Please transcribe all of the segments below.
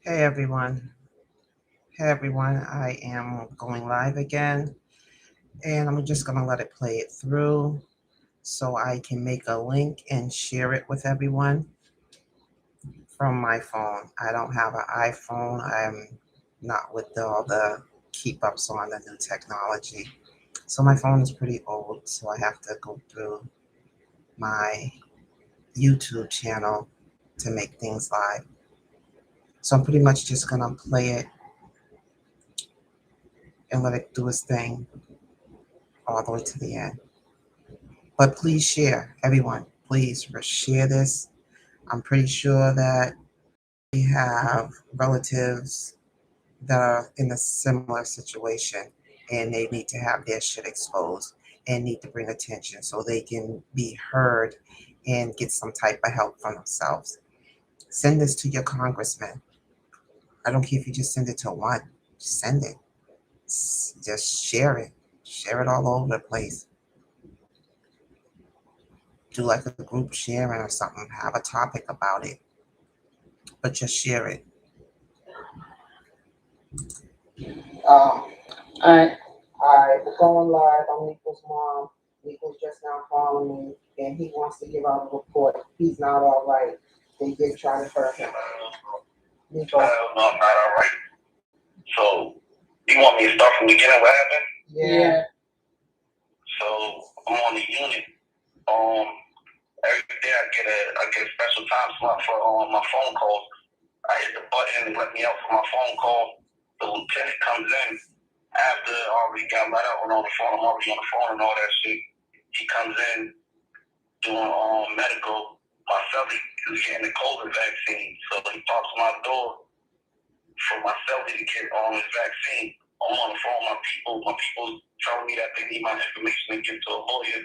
Hey everyone. Hey everyone. I am going live again and I'm just going to let it play it through so I can make a link and share it with everyone from my phone. I don't have an iPhone. I'm not with all the keep ups on the new technology. So my phone is pretty old, so I have to go through my YouTube channel to make things live. So I'm pretty much just going to play it and let it do its thing all the way to the end. But please share, everyone. Please share this. I'm pretty sure that we have relatives that are in a similar situation and they need to have their shit exposed and need to bring attention so they can be heard and get some type of help for themselves. Send this to your congressman. I don't care if you just send it to one. Just send it. Just share it. Share it all over the place. Do like a group sharing or something. Have a topic about it. But just share it. All right. We're going live. I'm Nico's mom. Nico's just now calling me, and he wants to give out a report. He's not all right. They did try to hurt him. Nico. No, not all right. So, you want me to start from the beginning? What happened? Yeah. So, I'm on the unit. Every day I get a special time slot for my phone calls. I hit the button and let me out for my phone call. The lieutenant comes in after I already got let out on the phone. I'm already on the phone and all that shit. He comes in doing medical. My cellie is getting the COVID vaccine, so he talks to my door for my cellie to get his vaccine. I'm on the phone with my people. My people telling me that they need my information to give to a lawyer,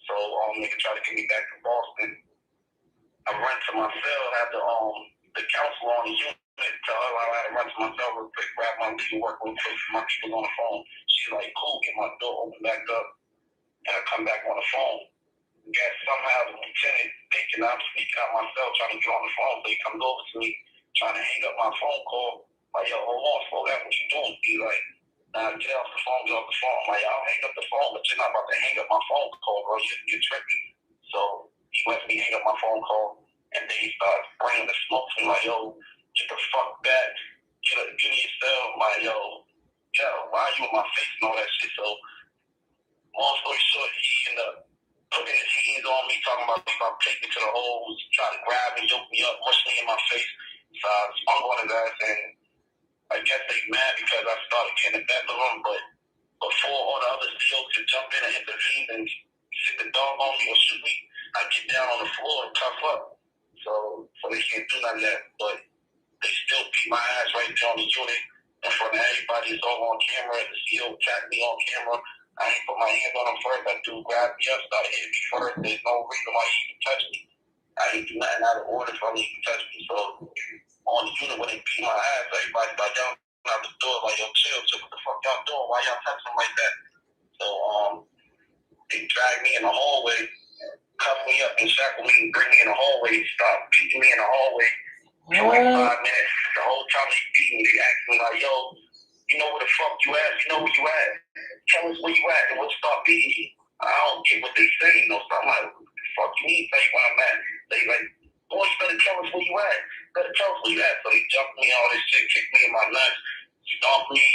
so they can try to get me back to Boston. I run to my cell and have the counselor on the unit tell her I had to run to my cell real quick, grab my legal work real quick for my people on the phone. She's like, cool, get my door open back up, and I come back on the phone. Guess somehow the lieutenant thinking I'm sneaking out my cell trying to get on the phone, so he comes over to me trying to hang up my phone call. Like, yo, hold on, slow down, what you doing? He like, nah, get off the phone, get off the phone. I'm like, I'll hang up the phone, but you're not about to hang up my phone call, bro. You're tripping. So he lets me hang up my phone call, and then he starts bringing the smoke to me like, yo, get the fuck back. Give me your cell. I'm like, yo, why are you in my face and all that shit? So, long story short, he ended up putting his hands on me, talking about take me to the holes, trying to grab me, yoke me up, mush me in my face. So I spun on his ass, and I guess they mad because I started getting the best of them, but before all the other SEALs could jump in and intervene and sit the dog on me or shoot me, I get down on the floor and tough up. So they can't do none of that, but they still beat my ass right there on the unit in front of everybody. It's all on camera. The SEAL tagged me on camera. I ain't put my hands on him first. That dude grabbed me up, started hitting me first. There's no reason why he even touched me. I ain't do nothing out of order for him to even touch me. So on the unit, when they beat my ass, everybody like, y'all out the door, like, yo, chill, what the fuck y'all doing? Why y'all touching like that? So they dragged me in the hallway, cuffed me up and shackled me and bring me in the hallway, start beating me in the hallway for like 5 minutes. The whole time they beat me, they asked me like, yo, you know where the fuck you at? You know where you at? Tell us where you at and we'll start beating you. I don't get what they saying though, so I'm like, what the fuck you need to say when I'm at? They like, boy, you better tell us where you at. You better tell us where you at. So they jumped me, all this shit, kicked me in my nuts, stomped me,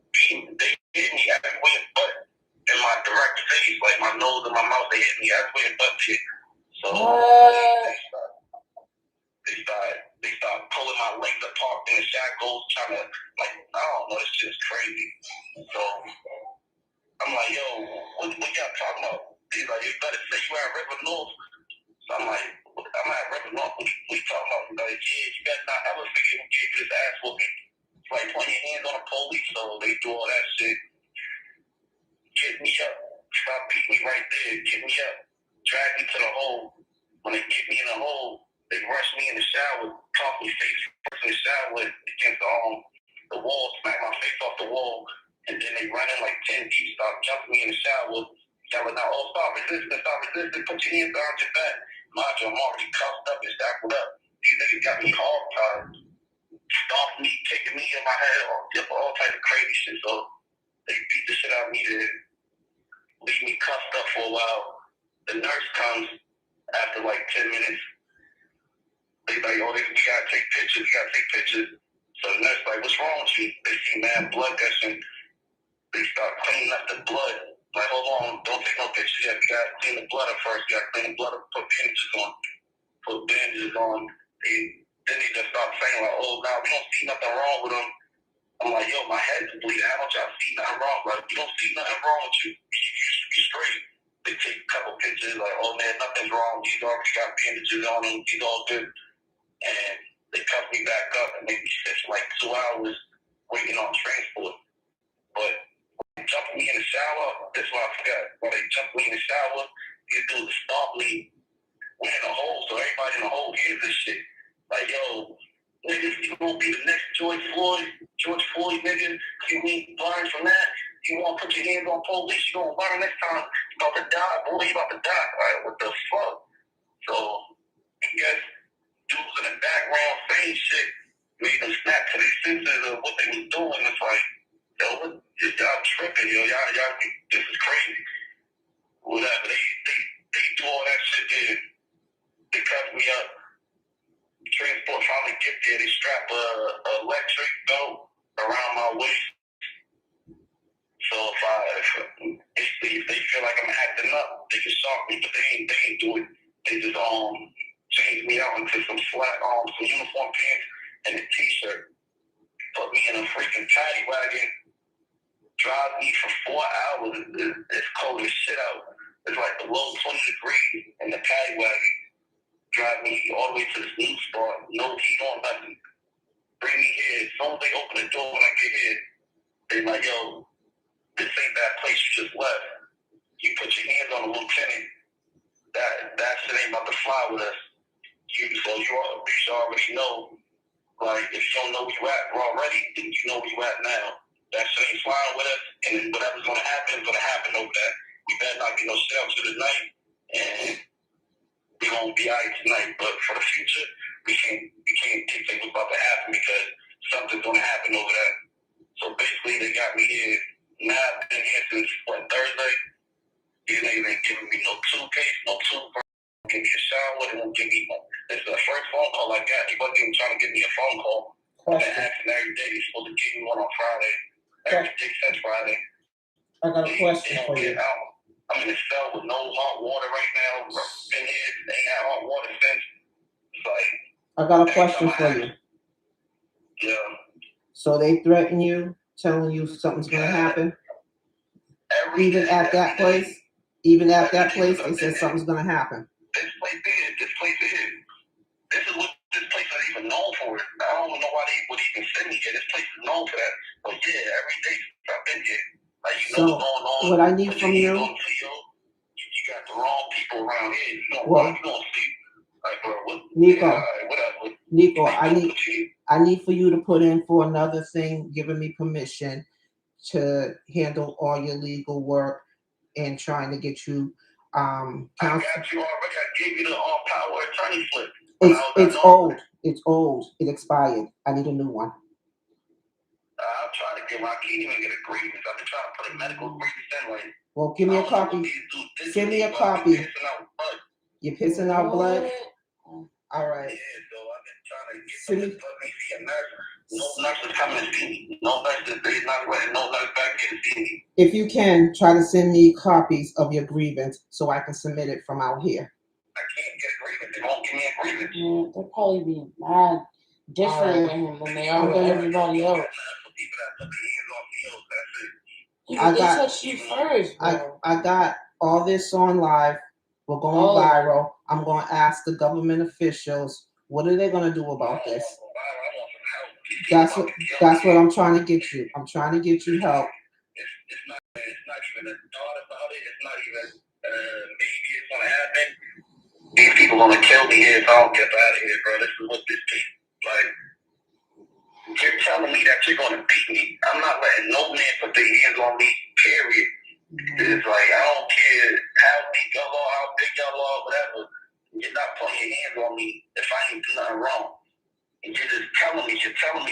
beat me. They hit me everywhere but in my direct face, like my nose and my mouth, they hit me everywhere but shit. So they started pulling my legs apart in the shackles, trying to, like, I don't know, this shit's crazy. So I'm like, yo, what y'all talking about? He's like, you better say you at River North. So I'm like, I'm at River North. What you talking about? He's like, yeah, you better not ever forget who gave you this ass whooping. It's like putting your hands on the police, so they do all that shit. Get me up. Stop beating me right there. Get me up. Drag me to the hole. When they get me in the hole, they rush me in the shower, talk me face first in the shower against the wall, smack my face off the wall, and then they run in like 10 deep, start jumping me in the shower, yelling out, oh, stop resisting, put your hands behind your back. Mind you, I'm already cuffed up and shackled up. These niggas got me hog-tied, stomped me, kicking me in my head, all type of crazy shit. So they beat the shit out of me to leave me cuffed up for a while. The nurse comes after like 10 minutes. They like, oh, we gotta take pictures. So the nurse like, what's wrong with you? They see mad blood gushing. They start cleaning up the blood. Like, hold on, don't take no pictures yet. You gotta clean the blood up first. You gotta clean the blood up, put bandages on. Then they just start saying like, oh, now we don't see nothing wrong with him. I'm like, yo, my head's bleeding. How don't y'all see nothing wrong? Like, you don't see nothing wrong with you. You straight. They take a couple pictures like, oh man, nothing's wrong. These already got bandages on him. He's all good. And they cuff me back up and make me sit for like 2 hours waiting on transport. But when they jump me in the shower, that's what I forgot. When they jump me in the shower, you do the stop me. We're in a hole, so everybody in the hole hears this shit. Like, yo, niggas, you gonna be the next George Floyd, nigga. You ain't learn from that. You wanna put your hands on police, you gonna learn next time. You about to die, boy, you about to die. Like, what the fuck? So, I guess dudes in the background saying shit made them snap to their senses of what they was doing. It's like, yo, y'all tripping, yo. Y'all, this is crazy. Whatever. They do all that shit there. They cut me up. Transport finally get there. They strap a electric belt around my waist. So if they feel like I'm acting up, they can shock me, but they ain't do it. They just change me out into some some uniform pants and a t-shirt. Put me in a freaking paddy wagon. Drive me for 4 hours. It's cold as shit out. It's like below 20 degrees in the paddy wagon. Drive me all the way to this new spot. No heat on nothing. Bring me here. As soon as they open the door when I get here, they like, yo, this ain't that place you just left. You put your hands on the lieutenant. That shit ain't about to fly with us. So you already know. Like, if you don't know where you at already, then you know where you at now. That shit ain't flying with us, and whatever's gonna happen is gonna happen over that. We better not get no shelter tonight, and we gonna be alright tonight. But for the future, we can't dictate what's about to happen because something's gonna happen over that. So basically, they got me here. Now I've been here since Thursday. These niggas ain't giving me no toothpaste, no toothbrush. Give me a shower. They won't give me one. This is the first phone call I got. He wasn't even trying to give me a phone call. I've been asking every day. He's supposed to give me one on Friday. Every day since Friday. I got a question for you. I'm in a cell with no hot water right now. Been here, ain't had hot water since. It's like, I got a question for you. Yeah. So they threaten you, telling you something's gonna happen? Even at that place, they said something's gonna happen. This place is. This is what this place is even known for. I don't know why they would even send me here. This place is known for that. But yeah, every day I've been here. Like, you know what's going on. What I need from you. You got the wrong people around here. You don't see. Like, bro, Nico, I need for you to put in for another thing, giving me permission to handle all your legal work and trying to get you I got you already. I gave you the power attorney slip. It's old. It expired. I need a new one. I'm trying to I can't even get a grievance. I've been trying to put a medical grievance in. Like, well, give me a copy. Send me a copy. You're pissing out blood? All right. Yeah, so I've been trying to get something to put me see a nurse. No nurse is coming to see me. No nurse is not letting no nurse back here to see me. If you can, try to send me copies of your grievance so I can submit it from out here. I can't get a grievance. They won't give me a grievance. Yeah, they'll probably be mad different with him than they are with everybody else. They touched you first, bro. I got all this on live. We're going viral. I'm going to ask the government officials, what are they going to do about this? That's what I'm trying to get you. I'm trying to get you help. It's not even a thought about it. It's not even maybe it's going to happen. These people going to kill me here if I don't get out of here, bro. This is what this is. Like, you're telling me that you're going to beat me. I'm not letting no man put their hands on me, period. It's like, I don't care how deep y'all are, how big y'all are, whatever. You're not putting your hands on me if I ain't do nothing wrong. you're telling me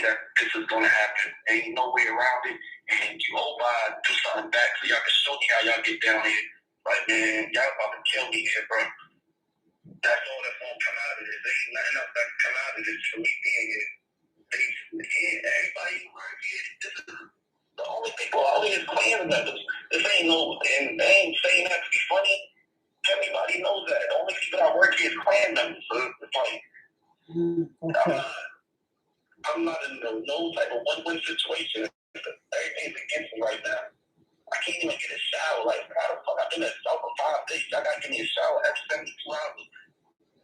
that this is gonna happen. Ain't no way around it. And you hope I do something back so y'all can show me how y'all get down here. Like, man, y'all about to kill me here, bro. That's all that's gonna come out of this. There ain't nothing else that can come out of this for me being here. Everybody right here, this is the only people out here is clan members. This ain't no, and they ain't saying that to be funny. Everybody knows that. The only people that work here is clan members. So it's like, Okay. I'm not in no type of one-win situation. Everything's against me right now. I can't even get a shower. Like, how the fuck? I've been in South for 5 days. I gotta give me a shower every 72 hours.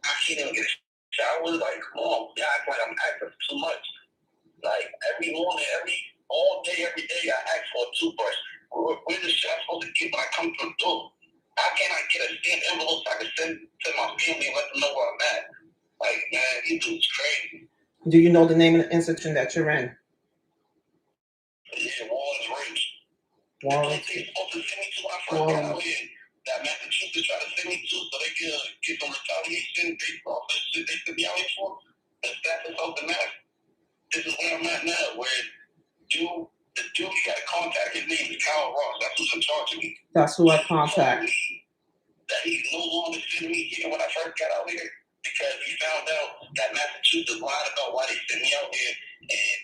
I can't even get a shower. Like, come on. Yeah, I act like I'm acting too much. Like, every morning, all day, every day, I ask for a toothbrush. Where the shit I'm supposed to get when I come through the door? How can I get a stamped envelope so I can send to my family and let them know where I'm at? Like, man, you dude's crazy. Do you know the name of the institution that you're in? Yeah, Warren's Ridge. Warren. They're supposed to send me to my first got out here. That Massachusetts tried to send me to so they can get some retaliation based off the shit they sent me out here for. That's something else. This is where I'm at now, where the dude you got to contact, his name is Kyle Ross. That's who's in charge of me. That's who I contact. That he's no longer sending me here when I first got out here because he found out that Massachusetts lied about why they sent me out here and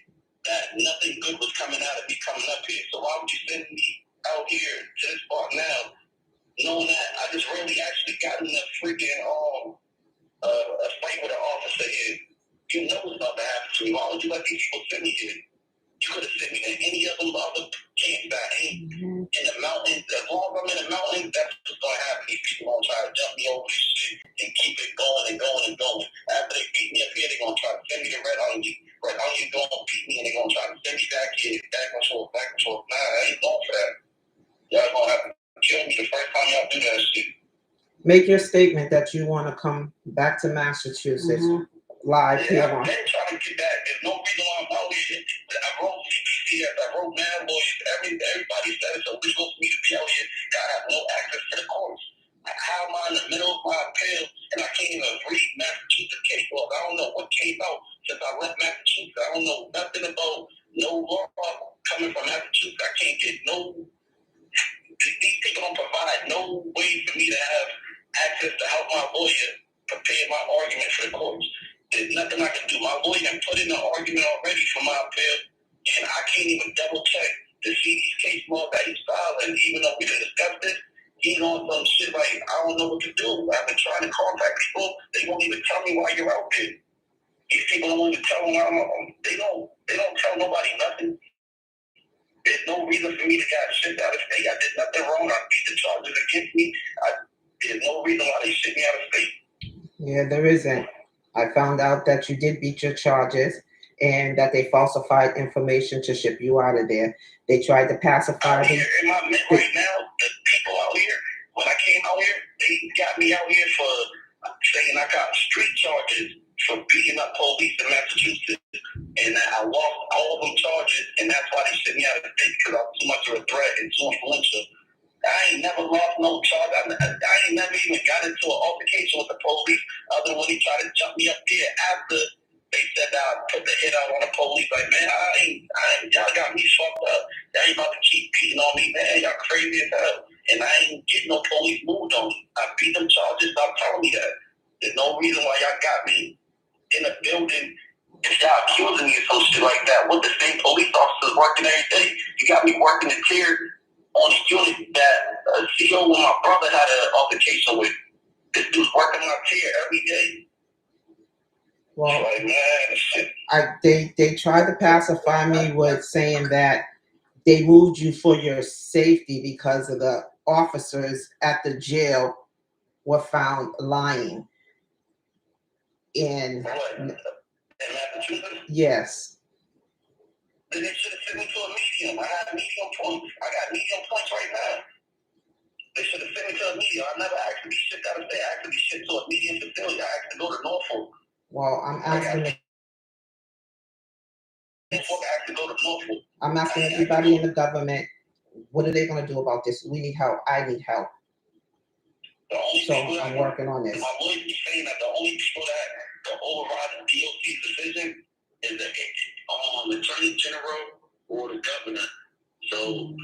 that nothing good was coming out of me coming up here. So why would you send me out here to this spot now, knowing that I just really actually got in a freaking a fight with an officer here? You know what's about to happen to me. Why would you let these people send me here? You could have sent me to any of them other camps that ain't in the mountains. As long as I'm in the mountains, that's what's going to happen. These people going to try to jump me over this shit and keep it going and going and going. After they beat me up here, they're going to try to send me to Red Onion. Red Onion going to beat me and they're going to try to send me back here, back and forth, back and forth. Nah, I ain't going for that. Y'all going to have to kill me the first time y'all do that shit. Make your statement that you want to come back to Massachusetts. Live here on. They're trying to get back. There's no reason why I'm out here. I wrote CPCS, I wrote mad lawyers, everybody said it's illegal for me to be out here. I have no access to the courts. How am I in the middle of my appeal and I can't even read Massachusetts case law? I don't know what came out since I left Massachusetts. I don't know nothing about no law coming from Massachusetts. I can't get no, these people don't provide no way for me to have access to help my lawyer prepare my argument for the courts. There's nothing I can do. My lawyer put in an argument already for my appeal, and I can't even double check to see these case laws that he's filing. Even though we discussed this, he's on some shit like, I don't know what to do. I've been trying to contact people. They won't even tell me why you're out there. These people don't even tell me they don't tell nobody nothing. There's no reason for me to get shit out of state. I did nothing wrong. I beat the charges against me. There's no reason why they shit me out of state. Yeah, there isn't. I found out that you did beat your charges and that they falsified information to ship you out of there. They tried to pacify me. In my midst right now, the people out here, when I came out here, they got me out here for saying I got street charges for beating up police in Massachusetts. And I lost all of them charges, and that's why they sent me out of the state because I was too much of a threat and too influential. I ain't never lost no charge. I ain't never even got into an altercation with the police other than when they tried to jump me up there after they said that I put the hit out on the police. Like, man, I ain't y'all got me fucked up. Y'all ain't about to keep beating on me, man. Y'all crazy as hell. And I ain't getting no police moved on me. I beat them charges. Stop telling me that. There's no reason why y'all got me in a building. If y'all accusing me of some shit like that, with the same police officers working every day, you got me working the tier on the unit that CEO with my brother had an altercation with. This dude's working on a tier every day. Well, like, man, shit. They tried to pacify me with saying that they moved you for your safety because of the officers at the jail were found lying. In Massachusetts? Yes. Then they should have sent me to a medium. I had medium points. I got medium points right now. They should have sent me to a medium. I never asked to be shipped out of state. I asked to be shipped to a medium facility. I asked to go to Norfolk. Well, I'm asking everybody in the government, what are they going to do about this? We need help. I need help. So I'm working on this. My lawyer is saying that the only people that can override the DOC's decision is on the attorney general or the governor. So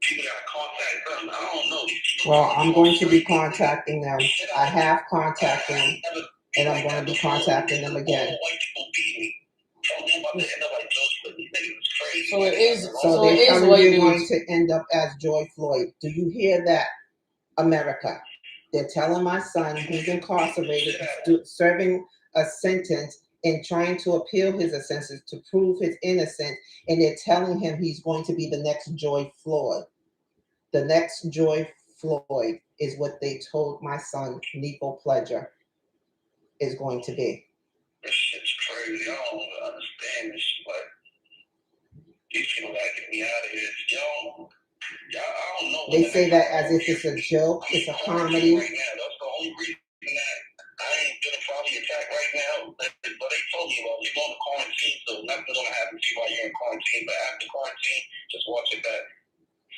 people got to contact them. I don't know these people. Well, I'm going to be contacting them. I have contacted them, and I'm going to be contacting them again. So it is. So it they're is telling white you're dudes. going to end up as Joy Floyd. Do you hear that, America? They're telling my son he's incarcerated, serving a sentence and trying to appeal his sentence to prove his innocence, and they're telling him he's going to be the next Joy Floyd. The next Joy Floyd is what they told my son, Nicco Pledger, is going to be. This shit's crazy. I don't understand this shit. Like, these people gotta get me out of here. Y'all, I don't know. They say that as if it's a joke, it's a comedy. Right now, that's the only reason that I ain't gonna probably attack right now. But they told me, well, you're going to quarantine, so nothing's gonna happen to you while you're in quarantine. But after quarantine, just watch it back.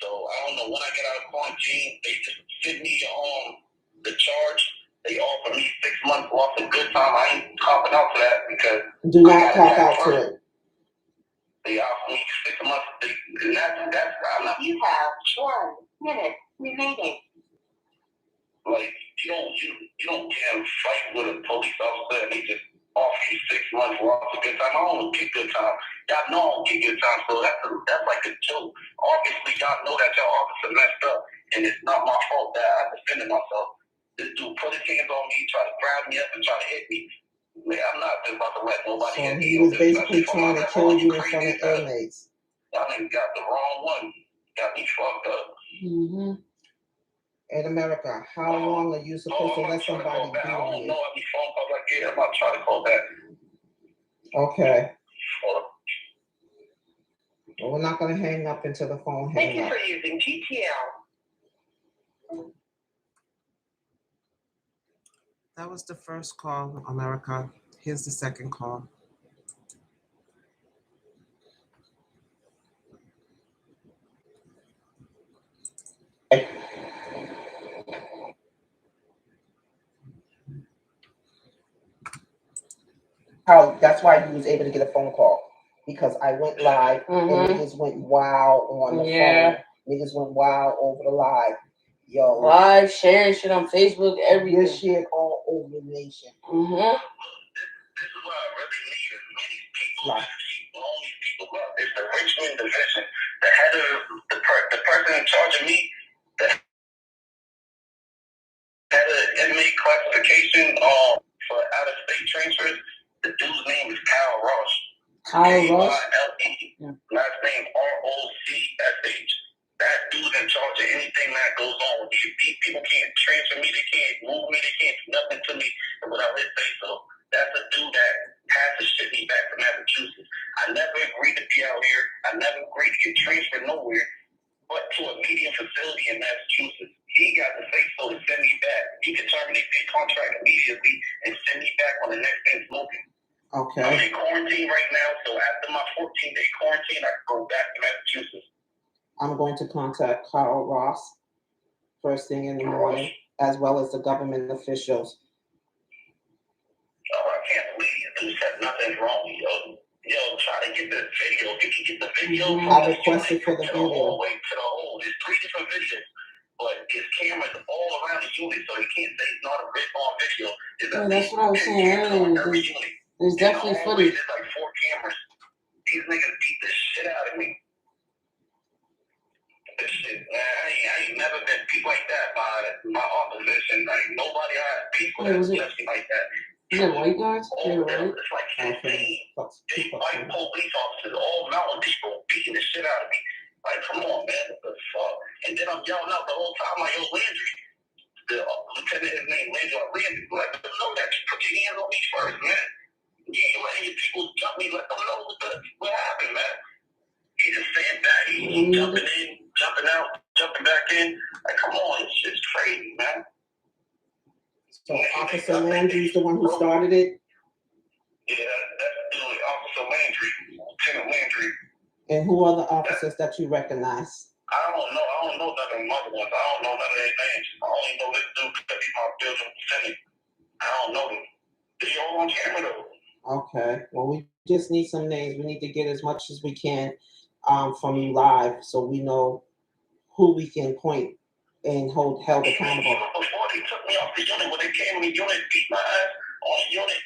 So I don't know when I get out of quarantine. They just send me on the charge. They offer me 6 months off a good time. I ain't copping out to that because do not cop out to it. They offer me 6 months. And that's I'm not. You have 1 minute remaining. Like you don't damn fight with a police officer and they just offer you 6 months off a good time. I don't get good time. Y'all know I don't get good time, so that's like a joke. Obviously, y'all know that y'all officer messed up, and it's not my fault that I defended myself. This dude put his hands on me, try to grab me up and try to hit me. Man, I'm not just about to let nobody So hit me. he was basically trying to kill you in front of inmates. Y'all niggas got the wrong one. Got me fucked up. Mm-hmm. In America, how long are you supposed to let somebody I do don't on you? know how many phone calls I get. I'm about to try to call back. Okay. Hold on. Well, we're not going to hang up until the phone Thank hangs you up. for using GTL. That was the first call, America. Here's the second call. How that's why he was able to get a phone call, because I went live and niggas went wild on the phone. Niggas went wild over the live. Yo, Live, sharing shit on Facebook, everything. this shit all over the nation. Mm-hmm. This is what I really need as many people to keep all these people up. It's the Richmond division. The head of the person in charge of me, the head of inmate classification for out of state transfers. The dude's name is Kyle Ross. Kyle Ross? K-Y-L-E. Last name R-O-C-S-H. That dude's in charge of anything that goes on with you. These people can't transfer me, they can't move me, they can't do nothing to me without his say so. That's a dude that has to ship me back to Massachusetts. I never agreed to be out here. I never agreed to get transferred nowhere but to a medium facility in Massachusetts. He got the say so to send me back. He can terminate the contract immediately and send me back on the next thing smoking. Okay. I'm in quarantine right now, so after my 14-day quarantine, I can go back to Massachusetts. I'm going to contact Kyle Ross first thing in the morning, as well as the government officials. Oh, I can't believe you said nothing's wrong. Yo, try to get the video. If you can get the video, I requested for the video. All the way to the hole. There's 3 different videos, but his camera's all around the unit, so you can't say it's not a on video. That's what I was saying earlier. There's definitely footage. There's like 4 cameras. These niggas beat the shit out of me. This shit, man, I ain't never been beat like that by my opposition. Like, nobody I had people that touched me like that. Is it white guards? It's like 15 big white police officers, all mountain people beating the shit out of me. Like, come on, man, what the fuck? And then I'm yelling out the whole time, like, yo, Landry. The lieutenant, his name Landry, let them know that you put your hands on me first, man. You ain't letting your people jump me, let them know what happened, man. He just saying that, he jumping in, jumping out, jumping back in. Like, come on, this shit's crazy, man. So Officer Landry's the one who started it? Yeah, that's Officer Landry, Lieutenant Landry. And who are the officers that you recognize? I don't know. I don't know none of them other ones. I don't know none of their names. I only know this dude because he's my building lieutenant. I don't know them. They all on camera though. Okay. Well, we just need some names. We need to get as much as we can from you live, so we know who we can point and held accountable. Before they took me off the unit, when they came in the unit, beat my ass on the unit,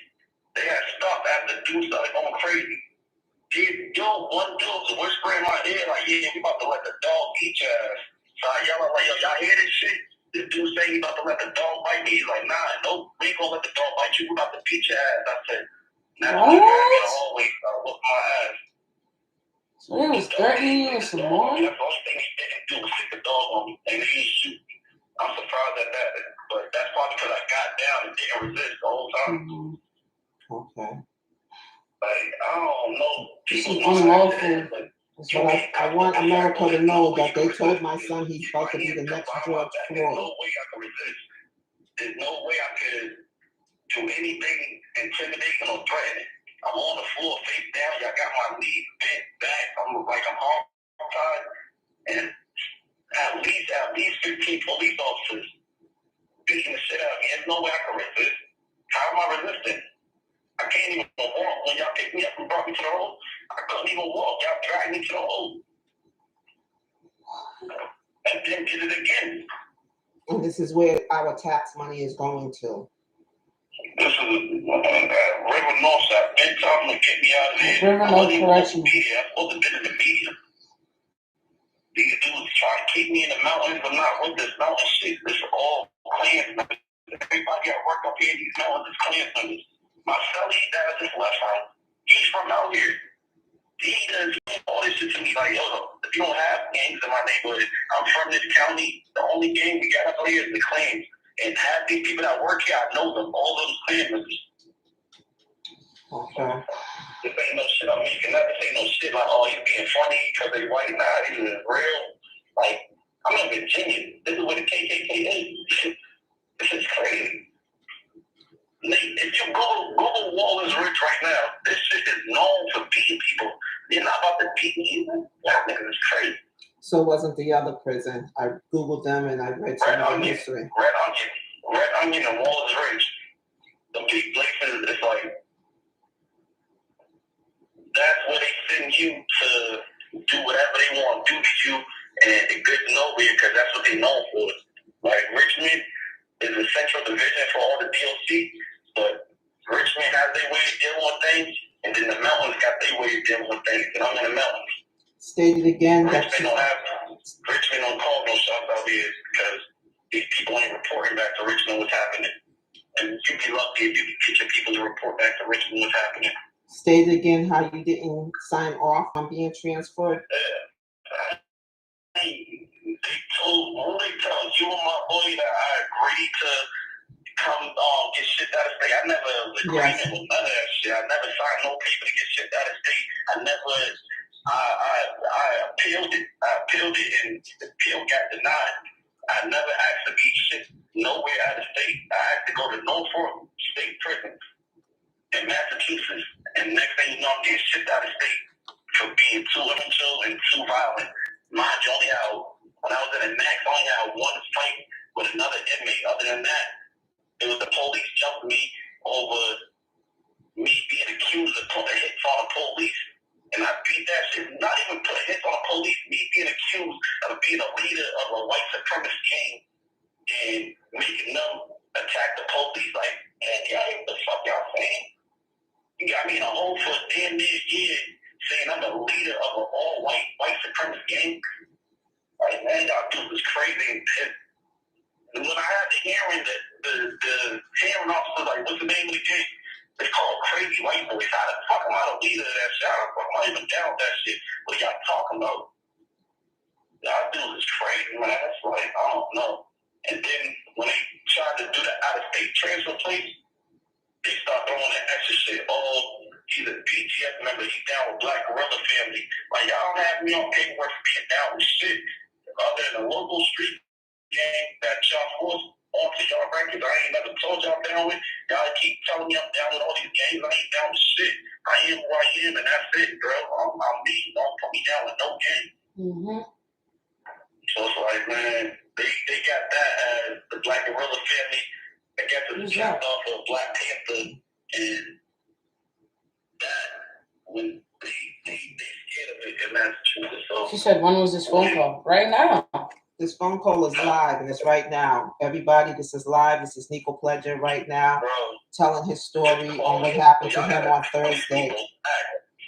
they had stopped after the dude started going crazy. One dude was whispering in my ear, like, yeah, we about to let the dog eat your ass. So I yell out, like, yo, y'all hear this shit? This dude saying he about to let the dog bite me. He's like, nah, no, we ain't gonna let the dog bite you. We about to beat your ass. I said, nah, I'm gonna get a hallway. I whoop my ass. So they was threatening you with some more? That's the only thing he didn't do was stick the dog on me, and he didn't shoot. I'm surprised at that, but that's probably because I got down and didn't resist the whole time. Mm-hmm. Okay. Like, I don't know. This is unlawful. But I want America to know that they told my son he's about to be the next George Floyd. There's no way I can resist. There's no way I could do anything intimidating or threatening. I'm on the floor face down. Y'all got my knees bent back. I'm hard-tied. And at least 15 police officers beating the shit out of me. There's no way I can resist. How am I resisting? I can't even walk. When y'all picked me up and brought me to the hole, I couldn't even walk. Y'all dragged me to the hole. And then did it again. And this is where our tax money is going to. This is River Northside. Been talking to get me out of here. River North Correctional. I'm supposed to be in the media. These dudes try to keep me in the mountains. I'm not with this mountain shit. This is all Klan members. Everybody got work up here in these mountains is Klan members. My celly dad just left home. He's from out here. He does all this shit to me like, yo, if you don't have gangs in my neighborhood, I'm from this county. The only gang we got up here is the Klans. And half these people that work here, I know them, all those Klan members. Okay. This ain't no shit I'm making up. This ain't no shit like, oh, he's being funny because they white. Nah, this is real. Like, I'm in Virginia. This is where the KKK is. This is crazy. If you Google Wallace Ridge right now, this shit is known for beating people. They're not about to beat me. That nigga is crazy. So wasn't the other prison. I Googled them and I read some of the history. Red Onion and Wallace Ridge. The big places, it's like, that's where they send you to do whatever they want to do to you, and it gets nowhere because that's what they're known for. Like, Richmond is the central division for all the DOC, but Richmond has their way of dealing with things, and then the mountains got their way of dealing with things, and I'm in the mountains. State it again. Richmond don't call no shots out here because these people ain't reporting back to Richmond what's happening. And you'd be lucky if you could get your people to report back to Richmond what's happening. State it again how you didn't sign off on being transferred. Yeah. They told you and my boy that I agreed to come get shipped out of state. I never was agreeing with none of that shit. I never signed no paper to get shipped out of state. I appealed it. And the appeal got denied. I never asked to be shipped nowhere out of state. I asked to go to Norfolk State Prison in Massachusetts. And next thing you know, I'm getting shipped out of state for being too immature and too violent. Mind you, when I was in the max, I only had one fight with another inmate. Other than that, it was the police jumping me over me being accused of putting hits on the police. And I beat that shit. Not even putting hits on the police, me being accused of being a leader of a white supremacist gang and making them attack the police. Like, man, y'all hear what the fuck y'all saying? You got me in a hole for a damn near year saying I'm the leader of an all-white supremacist gang. Like, man, y'all do this crazy. And when I had the hearing, the hearing officer, like, what's the name of the gang? They call crazy white boys. How the fuck am I the leader of that shit? I'm not even down with that shit. What y'all talking about? Y'all do this crazy, man. It's like, I don't know. And then when they tried to do the out-of-state transfer place, they start throwing that extra shit. Oh, he's a BGF member. He's down with Black Gorilla family. Like, y'all don't have me on paperwork for being down with shit. Other than a local street gang that y'all forced onto y'all records, I ain't never told y'all down with. Y'all keep telling me I'm down with all these gangs. I ain't down with shit. I am who I am, and that's it, bro. I'm me. Don't put me down with no gang. Mm-hmm. So it's like, man, they got that as the Black Gorilla family. I guess it's jacked off of Black Panther, and that Massachusetts. So, She said, when was this phone call? Right now. This phone call is live and it's right now. Everybody, this is live. This is Nicco Pledger right now, bro, telling his story on what happened to him on Thursday,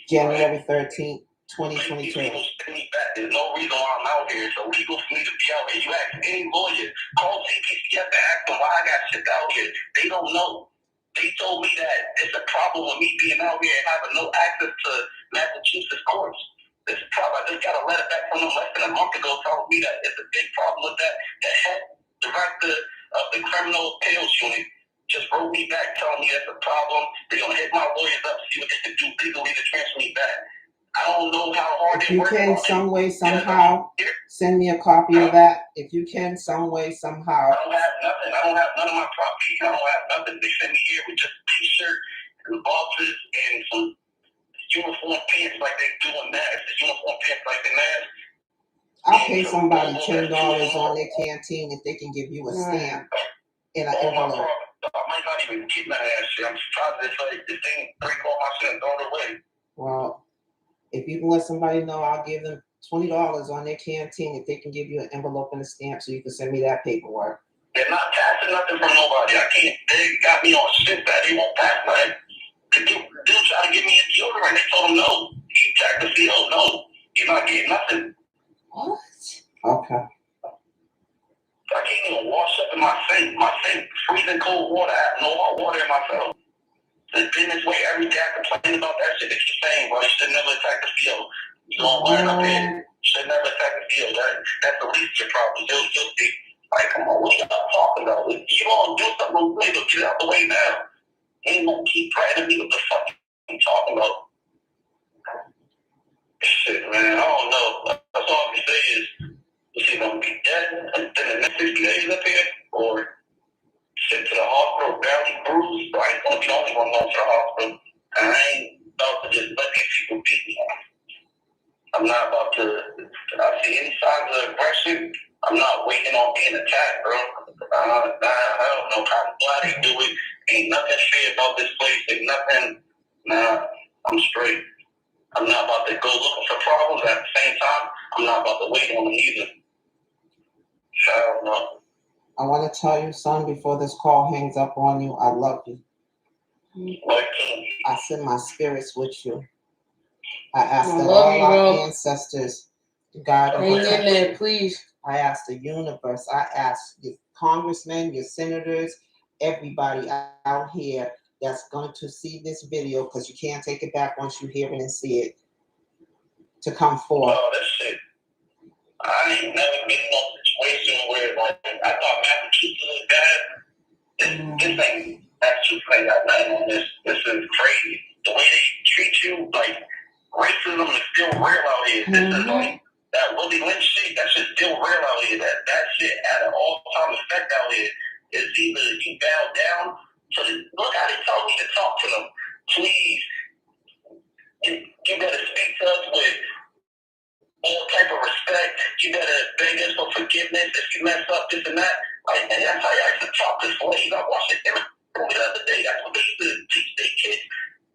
January 13th, 2022. People send me back. There's no reason why I'm out here. So legal for me to be out here. You ask any lawyer, call CPCF to ask them why I got shipped out here. They don't know. They told me that it's a problem with me being out here and having no access to Massachusetts courts. It's a problem. I just got a letter back from them less than a month ago telling me that it's a big problem with that. The head director of the criminal appeals unit just wrote me back telling me that's a problem. They're going to hit my lawyers up to see what they can do legally to transfer me back. I don't know how hard If they you work can, on it. some way, somehow, send me a copy of that. If you can, some way, somehow. I don't have nothing. I don't have none of my property. I don't have nothing. They sent me here with just a t-shirt and boxes and some uniform pants like they do in masks. The uniform pants like the masks. I'll pay somebody $10 on their canteen if they can give you a stamp in an envelope. I might not even get my ass shit. I'm surprised it's like this thing break all my shit and throw it away. Well, if you can let somebody know, I'll give them $20 on their canteen if they can give you an envelope and a stamp so you can send me that paperwork. They're not passing nothing from nobody. I can't. They got me on shit that they won't pass nothing. The dude tried to give me a deodorant. They told him no. He checked the field. No, you're not getting nothing. What? Okay. I can't even wash up in my sink. My sink, freezing cold water. I have no hot water in my cell. It's been this way every day. I complain about that shit that you're saying, bro. You should never attack the field. You don't learn up here. You should never attack the field. That's the least of your problem. You'll be like, come on, what are y'all talking about? If you don't do something, they'll get out the way now. Ain't gonna keep threatening me. What the fuck you talking about? Shit, man, I don't know. That's all I can say is, is he gonna be dead in the next 60 days up here, or sent to the hospital, barely bruised? But I ain't gonna be the only one going to the hospital. And I ain't about to just let these people beat me. I'm not about to. I see any signs of aggression. I'm not waiting on being attacked, bro. I don't know why they do it. Ain't nothing fair about this place. Ain't nothing. Nah, I'm straight. I'm not about to go looking for problems. At the same time, I'm not about to wait on them either. I don't know. I want to tell you, son, before this call hangs up on you, I love you. I send my spirits with you. I ask that all our ancestors to guide and protect Hang in there, please. I ask the universe, I ask your congressmen, your senators, everybody out here that's going to see this video, because you can't take it back once you hear it and see it, to come forward. Oh, that shit. I ain't never been in a situation where, like, I thought Massachusetts was bad. This ain't, Massachusetts ain't got nothing on this. This is crazy. The way they treat you, like, racism is still real out here. This is like, that Willie Lynch shit, that shit's still real out here. That shit had an all-time effect out here. It's either you bow down to the, look how they told me to talk to them. Please, you better speak to us with all type of respect. You better beg us for forgiveness if you mess up, this and that. Like, and that's how I used to talk to slaves. I watched it every other day. That's what they used to teach their kids,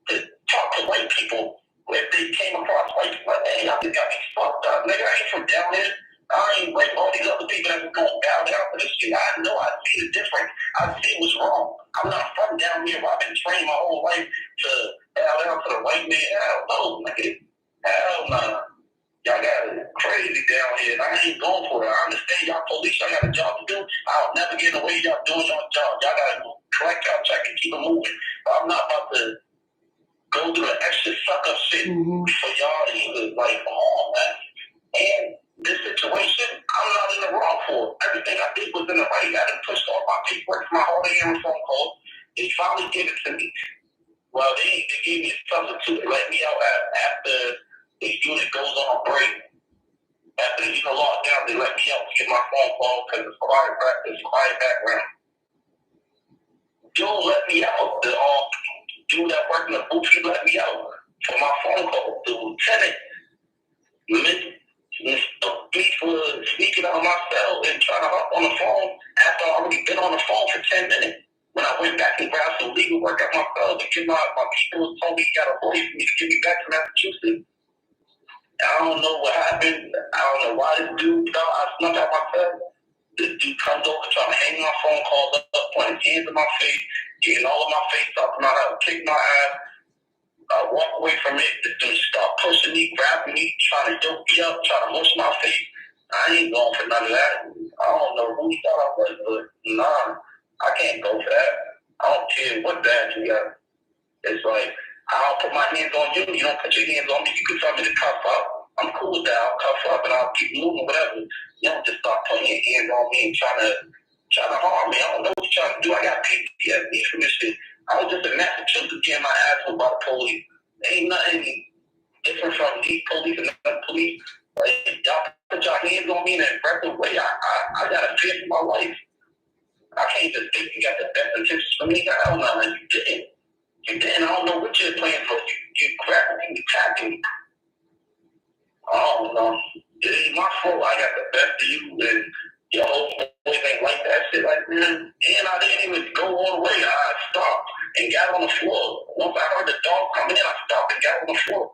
to talk to white people. If they came across white people, like, hey, y'all got me fucked up. Nigga, I ain't from down here. I ain't like all these other people that go bow down for this shit. I know I see the difference. I see what's wrong. I'm not from down here. I've been trained my whole life to bow down to the white man. Hell no, nigga. Hell no. Y'all got it crazy down here. I ain't going for it. I understand y'all police. Y'all got a job to do. I'll never get in the way y'all doing y'all job. Y'all got to collect y'all check and keep it moving. But I'm not about to go through the extra suck-up shit for y'all to either, like, come on, man. And this situation, I'm not in the wrong for. Everything I did was in the right. I done pushed off my paperwork for my holiday and phone call. They finally gave it to me. Well, they gave me a substitute to let me out after the unit goes on a break. After the unit locked down, they let me out to get my phone call because it's quiet background. Dude let me out. The dude that worked in the booth, he let me out for my phone call. The lieutenant mistook me for sneaking out of my cell and trying to hop on the phone after I already been on the phone for 10 minutes. When I went back and grabbed some legal work at my cell to get my people told me he got a lawyer for me to get me back to Massachusetts. I don't know what happened. I don't know why this dude thought I snuck out my test. This dude comes over trying to hang my phone calls up, pointing his hands in my face, getting all of my face, talking about how to kick my ass. I walk away from it. The dude start pushing me, grabbing me, trying to dope me up, trying to mush my face. I ain't going for none of that. I don't know who he thought I was, but nah, I can't go for that. I don't care what badge you got. It's like, I'll put my hands on you, you don't put your hands on me. You can tell me to cuff up. I'm cool with that. I'll cuff up and I'll keep moving, whatever. You don't just start putting your hands on me and trying to harm me. I don't know what you're trying to do. I got PTSD from this shit. I was just in Massachusetts getting my ass whipped by the police. Ain't nothing different from these police and other police. Like, y'all put your hands on me in an aggressive way. I got a fear for my life. I can't just think you got the best intentions for me. Hell no, you didn't. You didn't. I don't know what you're playing for. You cracked me, you tapped me. I don't know. It ain't my fault. I got the best of you, and your whole boys ain't like that shit. Like, man, and I didn't even go all the way. I stopped and got on the floor. Once I heard the dog coming in, I stopped and got on the floor.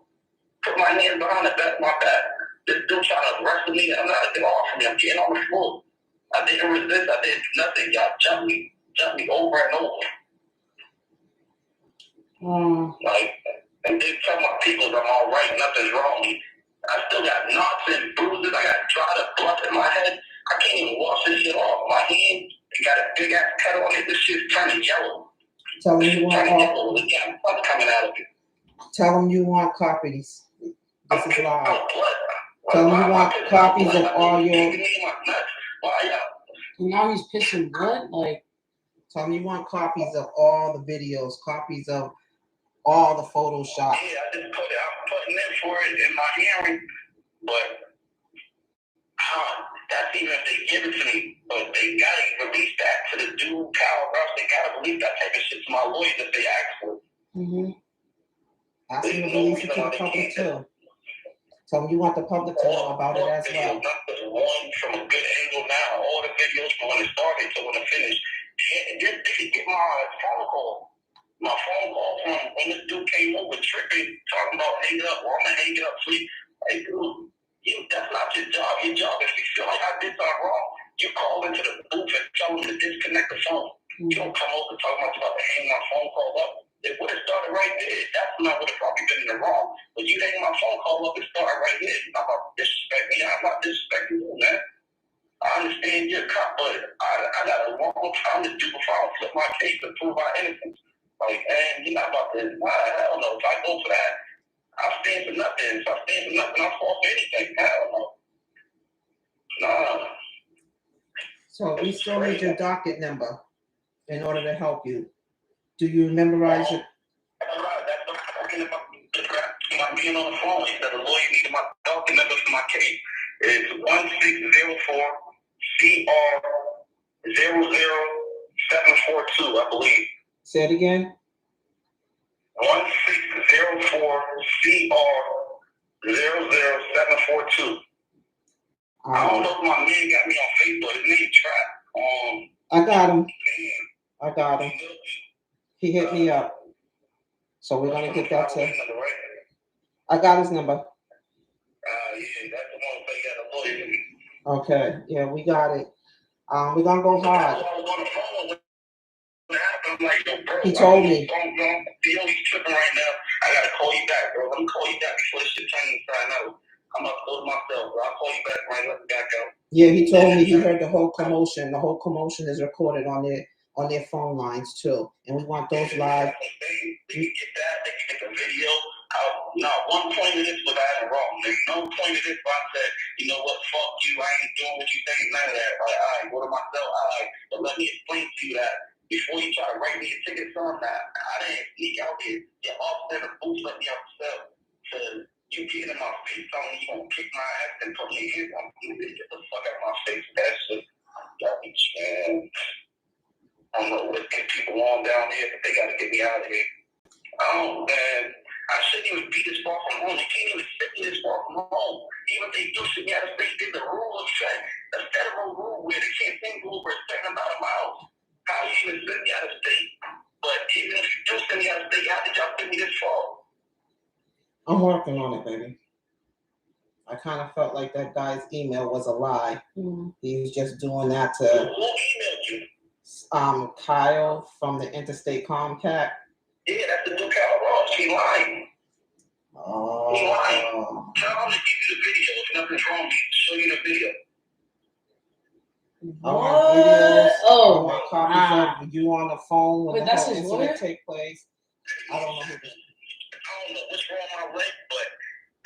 Put my hands behind the back of my back. This dude trying to wrestle me, and I'm not getting off of me. I'm getting on the floor. I didn't resist. I didn't do nothing. Y'all jumped me over and over. Like, and they tell my people I'm all right, nothing's wrong. I still got knots and bruises. I got dried up blood in my head. I can't even wash this shit off. My hand, it got a big ass cut on it. This shit's turning yellow. Tell them you want blood coming out of it. Tell them you want copies. This is live. Blood. Tell them you want copies of all your. And now he's pissing blood, like. Tell them you want copies of all the videos, copies of all the Photoshop. Yeah, I just I'm putting in for it in my hearing, but that's even if they give it to me. But they gotta release that to the dude, Kyle Rush. They gotta release that type of shit to my lawyers if they ask for it. Mm-hmm. Ask them to release it to the public too. Tell them you want the public to know about it as well. Not just one from a good angle now. All the videos from when it started to when it finished. And just they get my phone call. My phone call from when this dude came over tripping, talking about hang up, or I'm gonna hang it up, please. Hey, dude, that's not your job. Your job, if you feel like I did something wrong, you call into the booth and tell them to disconnect the phone. You don't come over talking about to hang my phone call up. It would have started right there. That's when I would have probably been in the wrong. But you hang my phone call up, it started right here. You're not about to disrespect me. I'm not disrespecting you, man. I understand you're a cop, but I got a long time to do before I flip my case to prove my innocence. Like, and you're not about to, I don't know. If I go for that, I'll stand for nothing. If I stand for nothing, I'll fall for anything. I don't know. Nah. So we still need your docket number in order to help you. Do you memorize it? That's what I'm talking about being on the phone. She said the lawyer needed my docket number for my case. It's 1604 CR 00742, I believe. Say it again. 1604 CR 00742. I don't know if my man got me on Facebook. His name Trap. I got him. He hit me up. So we're gonna get that to. I got his number. Yeah, that's the one that got a lawyer. Okay, yeah, we got it. We're gonna go hard. He told me. He's tripping right now. I gotta call you back, bro. Let me call you back before this shit turns inside out. I'm about to go to myself, bro. I'll call you back when I let the guy go. Yeah, he told me he heard the whole commotion. The whole commotion is recorded on their phone lines too, and we want those live. They can get that. They can get the video. Not one point of this was I wrong. There's no point of this where I said, you know what, fuck you. I ain't doing what you think. None of that. Like, all right, go to myself. All right, but let me explain to you that before you try to write me a ticket, son, I didn't sneak out there. Your officer in the booth let me out myself. So you get in my face, telling me you gonna kick my ass and put me in. I'm gonna get the fuck out of my face. That shit. Got me, man. I don't know what's getting people on down here, but they gotta get me out of here. Oh, man. I shouldn't even be this far from home. They can't even sit me this far from home. Even if they do sit me out of state, there's a rule of fact, a federal rule where they can't send you over a certain amount of miles. How you even send me out of state? But even if you do send me out of state, how did y'all send me this far? I'm working on it, baby. I kind of felt like that guy's email was a lie. Mm. He's just doing that to Who emailed you? Kyle from the Interstate Comcat. Yeah, that's the new Carol Ross. She lying. Oh. He lying. Tell him to give you the video. If nothing's wrong, show you the video. I want videos. I Oh, want copies of you on the phone when Wait, the that's whole his incident lawyer? take place. I don't know who this. I don't know what's wrong with my leg, but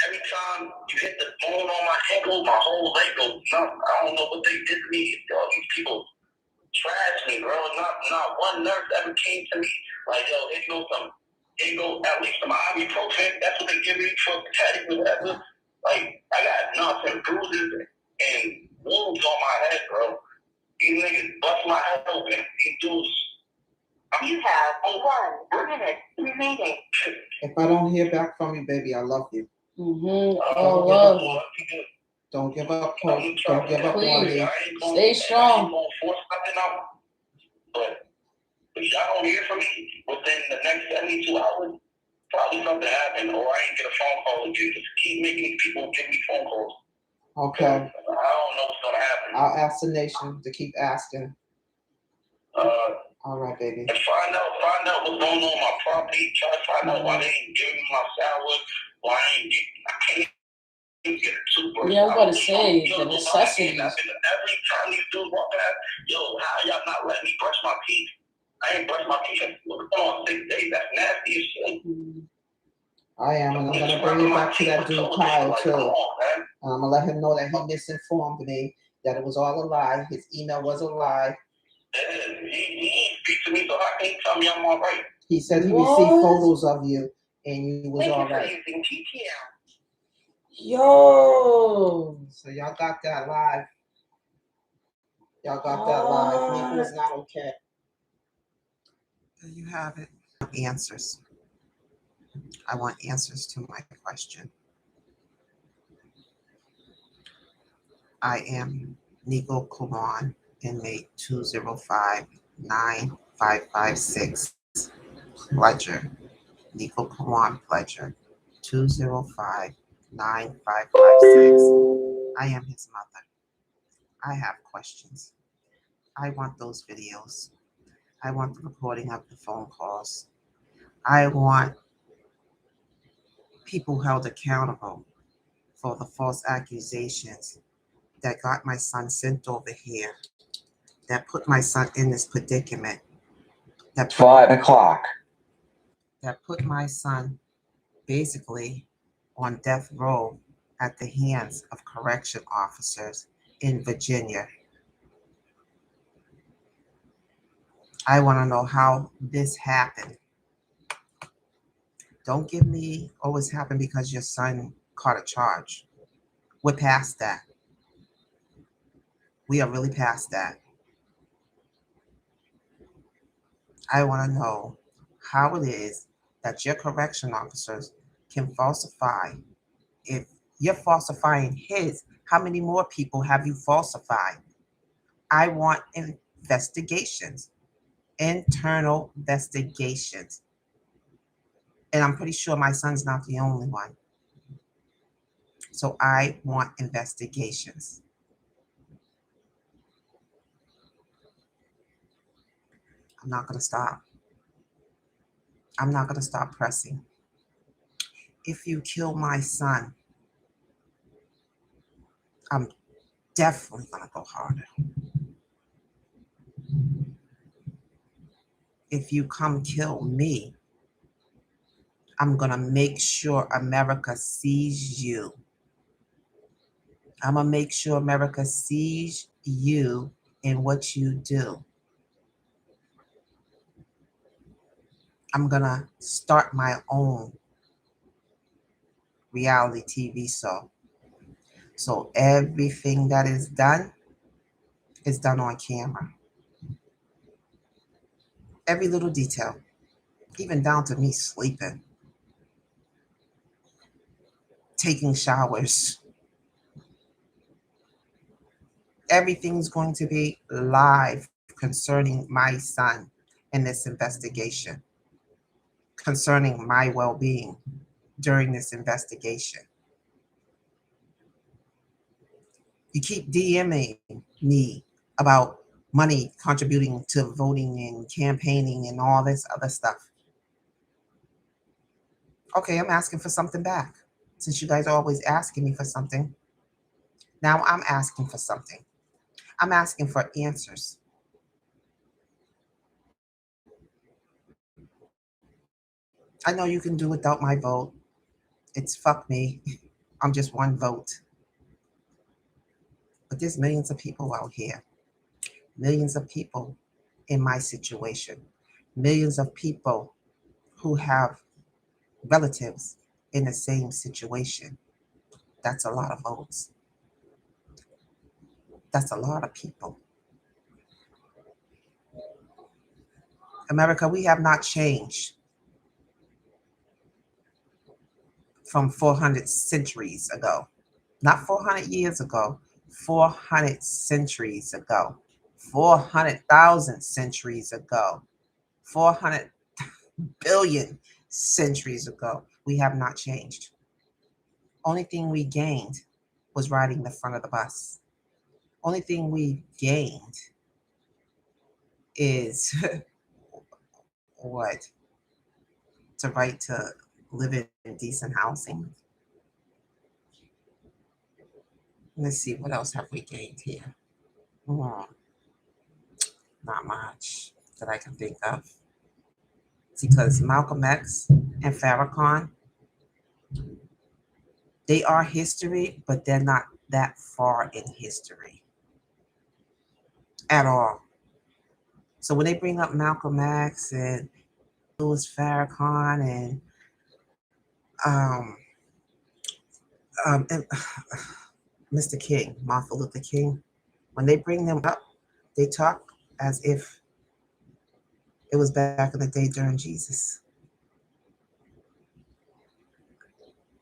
every time you hit the bone on my ankle, my whole leg goes numb. I don't know what they did to me. All these people trashed me, bro. Not one nurse ever came to me like, yo, here you go some, here you go at least some ibuprofen. That's what they give me for pathetic or whatever. Like, I got nothing, bruises and wounds on my head, bro. These niggas bust my head open. These dudes. You have 1 minute remaining. If I don't hear back from you, baby, I love you. Mm-hmm. Don't give love. up. Don't give up hope. Don't give up on Please. me. Stay strong. I ain't gonna force nothing out. But if y'all don't hear from me within the next 72 hours, probably something happened, or I ain't get a phone call again. Just keep making these people give me phone calls. Okay. I don't know what's gonna happen. I'll ask the nation to keep asking. All right, baby. And find out what's going on with my property. Try to find out why they ain't giving me my salad. Why I can't even get a toothbrush. Yeah, I was about to say, Yo, the necessities. every time these dudes walk past, yo, how y'all not letting me brush my teeth? I ain't brushed my teeth in 6 days. That's nasty as shit. I am, and I'm gonna bring it back to that dude Kyle too. I'm gonna let him know that he misinformed me, that it was all a lie. His email was a lie. He ain't speak to me, so how can he tell me I'm all right? He said he received photos of you and you was all right. Thank you for using TTL. Yo. So y'all got that live. Y'all got that live. Nicco is not okay. There you have it. Answers. I want answers to my question. I am Nicco-Kawon, inmate 205-9556, Pledger. Nicco-Kawon Pledger, 205-9556. I am his mother. I have questions. I want those videos. I want the recording of the phone calls. I want people held accountable for the false accusations that got my son sent over here, that put my son in this predicament, that 5 o'clock. That put my son basically on death row at the hands of correction officers in Virginia. I want to know how this happened. Don't give me, oh, it's happened because your son caught a charge. We're past that. We are really past that. I want to know how it is that your correction officers can falsify. If you're falsifying his, how many more people have you falsified? I want investigations, internal investigations. And I'm pretty sure my son's not the only one. So I want investigations. I'm not going to stop. I'm not going to stop pressing. If you kill my son, I'm definitely going to go harder. If you come kill me, I'm going to make sure America sees you. I'm going to make sure America sees you in what you do. I'm going to start my own reality TV show. So everything that is done on camera. Every little detail, even down to me sleeping, taking showers. Everything's going to be live concerning my son in this investigation, concerning my well-being during this investigation. You keep DMing me about money contributing to voting and campaigning and all this other stuff. Okay, I'm asking for something back. Since you guys are always asking me for something, now I'm asking for something. I'm asking for answers. I know you can do without my vote. It's fuck me. I'm just one vote. But there's millions of people out here. Millions of people in my situation. Millions of people who have relatives in the same situation. That's a lot of votes. That's a lot of people. America, we have not changed from 400 centuries ago. Not 400 years ago, 400 centuries ago, 400,000 centuries ago, 400 billion centuries ago. We have not changed. Only thing we gained was riding the front of the bus. Only thing we gained is what? To right to live in decent housing. Let's see, what else have we gained here? Not much that I can think of. Because Malcolm X and Farrakhan, they are history, but they're not that far in history at all. So when they bring up Malcolm X and Louis Farrakhan um, and Mr. King, Martin Luther King, when they bring them up, they talk as if it was back in the day during Jesus.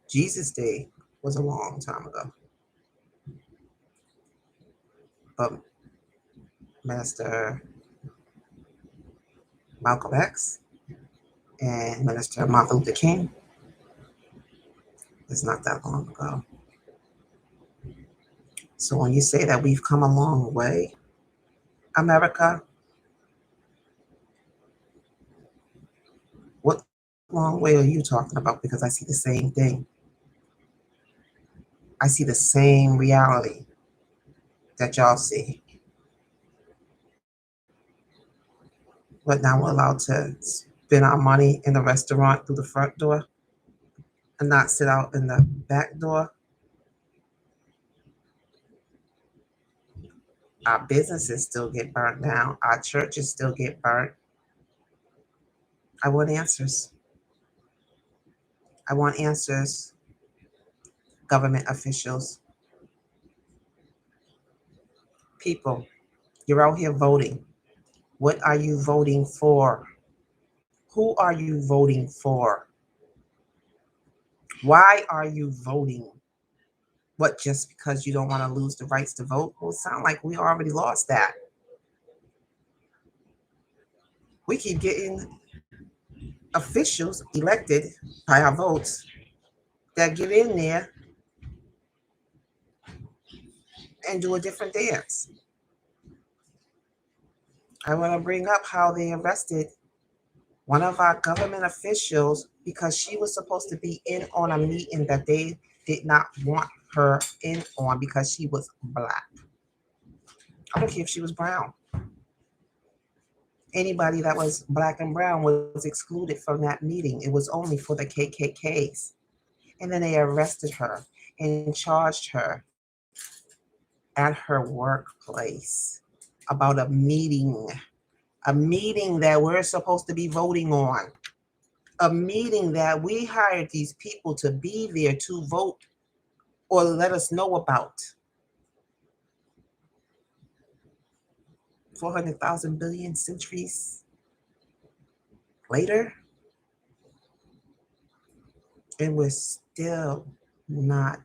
Jesus' day was a long time ago. But Minister Malcolm X and Minister Martin Luther King, it's not that long ago. So when you say that we've come a long way, America, what long way are you talking about? Because I see the same thing. I see the same reality that y'all see. But now we're allowed to spend our money in the restaurant through the front door and not sit out in the back door. Our businesses still get burnt down. Our churches still get burnt. I want answers. I want answers, government officials. People, you're out here voting. What are you voting for? Who are you voting for? Why are you voting? What, just because you don't want to lose the rights to vote? Well, it sounds like we already lost that. We keep getting officials elected by our votes that get in there and do a different dance. I want to bring up how they arrested one of our government officials because she was supposed to be in on a meeting that they did not want her in on because she was Black. I don't care if she was brown. Anybody that was Black and brown was excluded from that meeting. It was only for the KKKs. And then they arrested her and charged her at her workplace about a meeting that we're supposed to be voting on, a meeting that we hired these people to be there to vote or let us know about. 400,000 billion centuries later, and we're still not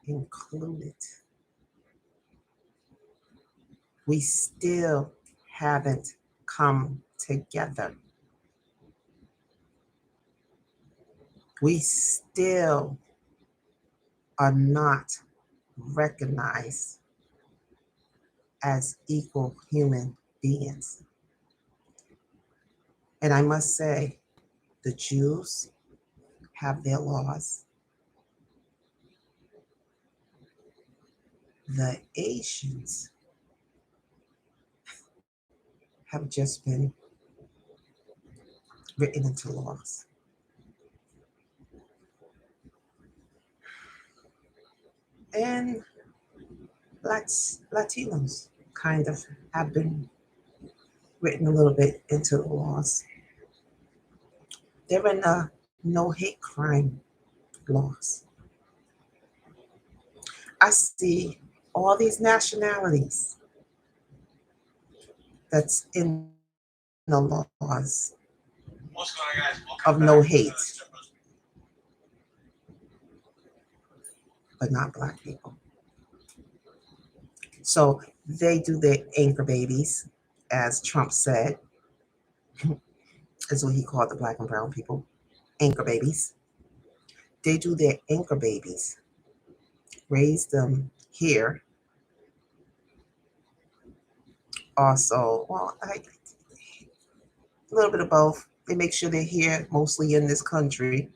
included. We still haven't come together. We still are not recognized as equal human beings. And I must say, the Jews have their laws. The Asians have just been written into laws. And Latinos kind of have been written a little bit into the laws. They're in the no hate crime laws. I see all these nationalities that's in the laws of no hate, but not Black people. So they do their anchor babies, as Trump said, is what he called the Black and brown people, anchor babies. They do their anchor babies, raise them here. Also, well, a little bit of both. They make sure they're here, mostly in this country.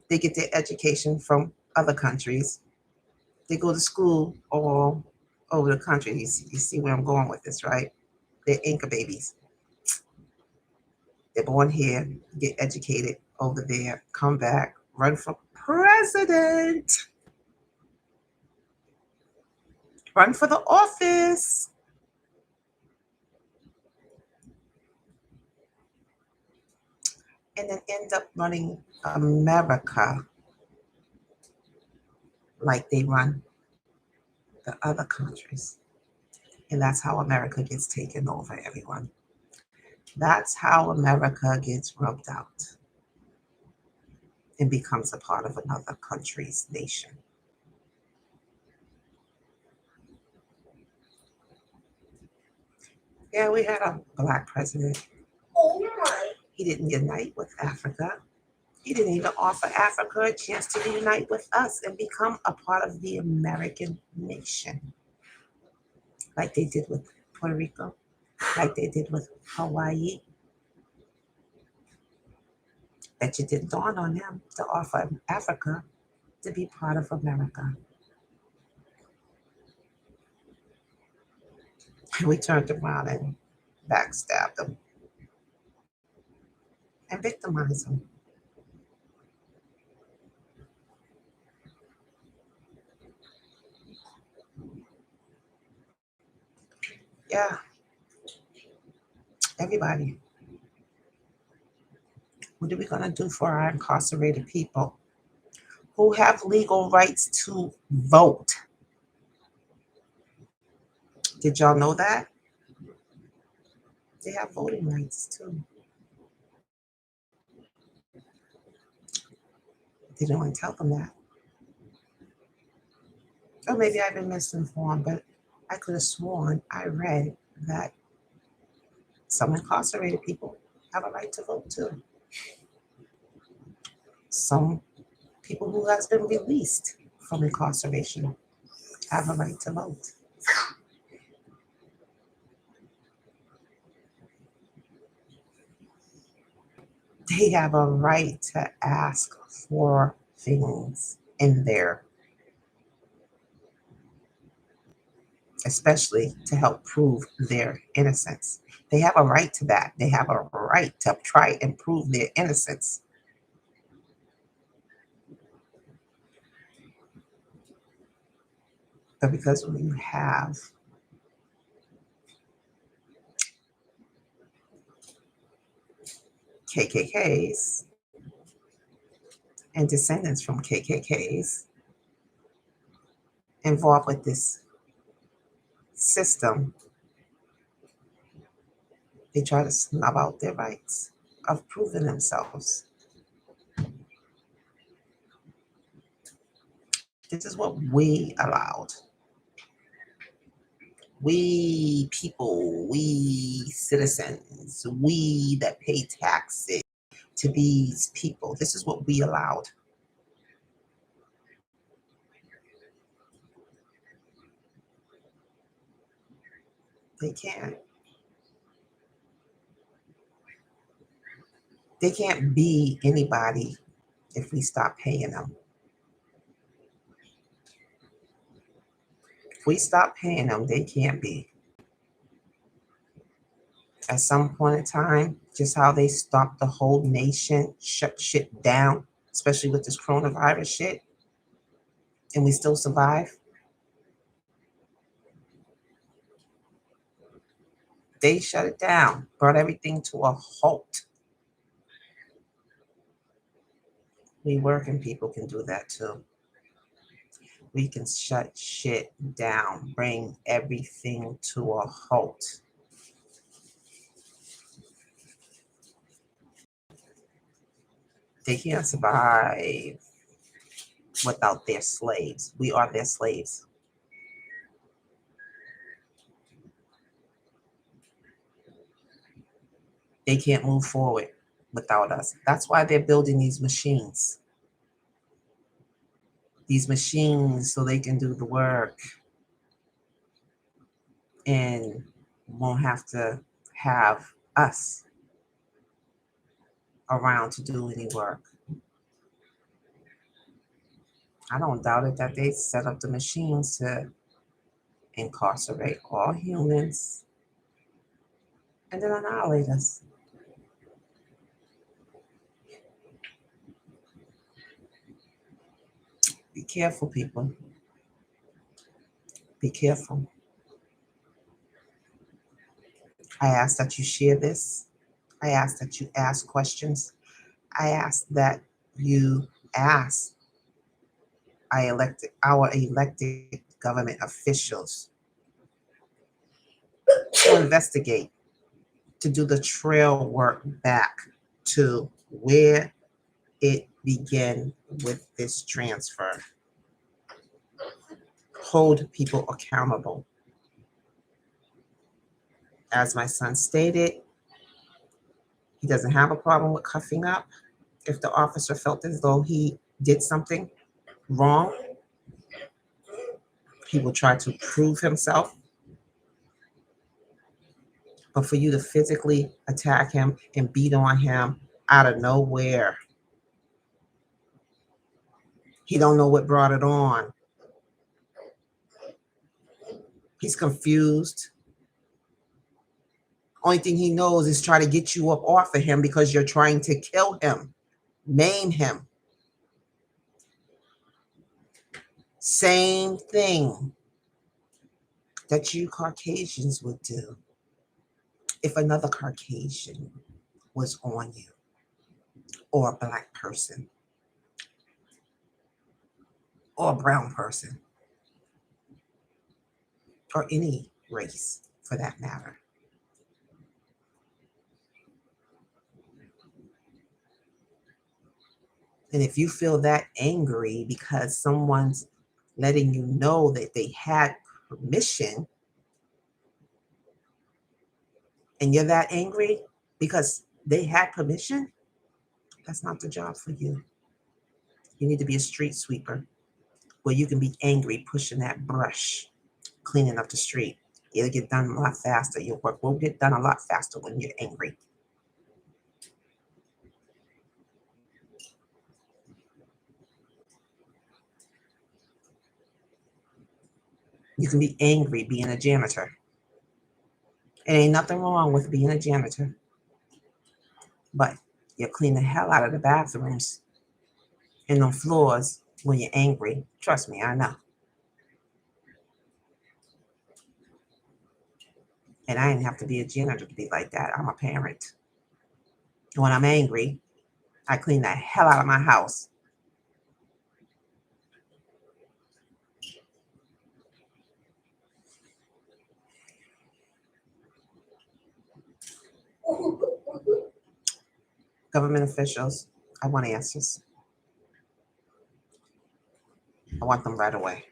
They get their education from other countries. They go to school all over the country. You see where I'm going with this, right? They're anchor babies. They're born here, get educated over there, come back, run for president, run for the office. And then end up running America like they run the other countries. And that's how America gets taken over, everyone. That's how America gets rubbed out and becomes a part of another country's nation. Yeah, we had a Black president. He didn't unite with Africa. He didn't even offer Africa a chance to unite with us and become a part of the American nation, like they did with Puerto Rico, like they did with Hawaii. That it didn't dawn on them to offer Africa to be part of America. And we turned around and backstabbed them and victimized them. Yeah, everybody. What are we going to do for our incarcerated people who have legal rights to vote? Did y'all know that? They have voting rights too. They didn't want to tell them that. Or maybe I've been misinformed, but I could have sworn I read that some incarcerated people have a right to vote too. Some people who has been released from incarceration have a right to vote. They have a right to ask for things in there, especially to help prove their innocence. They have a right to that. They have a right to try and prove their innocence. But because when you have KKKs and descendants from KKKs involved with this system, they try to snub out their rights of proving themselves. This is what we allowed. We people, we citizens, we that pay taxes to these people. This is what we allowed. They can't. They can't be anybody if we stop paying them. If we stop paying them, they can't be. At some point in time, just how they stopped the whole nation, shut shit down, especially with this coronavirus shit, and we still survive. They shut it down, brought everything to a halt. We working people can do that too. We can shut shit down, bring everything to a halt. They can't survive without their slaves. We are their slaves. They can't move forward without us. That's why they're building these machines. These machines so they can do the work and won't have to have us around to do any work. I don't doubt it that they set up the machines to incarcerate all humans and then annihilate us. Be careful, people. Be careful. I ask that you share this. I ask that you ask questions. I ask that you ask our elected government officials to investigate, to do the trail work back to where it began with this transfer. Hold people accountable. As my son stated, he doesn't have a problem with cuffing up. If the officer felt as though he did something wrong, he will try to prove himself. But for you to physically attack him and beat on him out of nowhere, he don't know what brought it on. He's confused. Only thing he knows is try to get you up off of him because you're trying to kill him, maim him. Same thing that you Caucasians would do if another Caucasian was on you, or a black person, or a brown person, or any race for that matter. And if you feel that angry because someone's letting you know that they had permission, and you're that angry because they had permission, that's not the job for you. You need to be a street sweeper where you can be angry, pushing that brush, cleaning up the street. It'll get done a lot faster. Your work will get done a lot faster when you're angry. You can be angry being a janitor. It ain't nothing wrong with being a janitor. But you clean the hell out of the bathrooms and the floors when you're angry. Trust me, I know. And I didn't have to be a janitor to be like that. I'm a parent. When I'm angry, I clean the hell out of my house. Government officials, I want answers. I want them right away.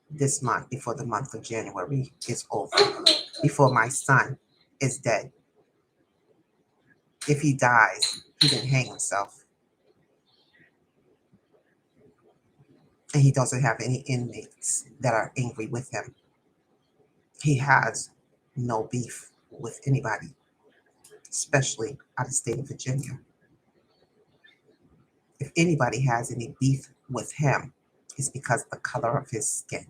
This month, before the month of January is over, before my son is dead. If he dies, he didn't hang himself. And he doesn't have any inmates that are angry with him. He has no beef with anybody, especially out of state of Virginia. If anybody has any beef with him, it's because of the color of his skin.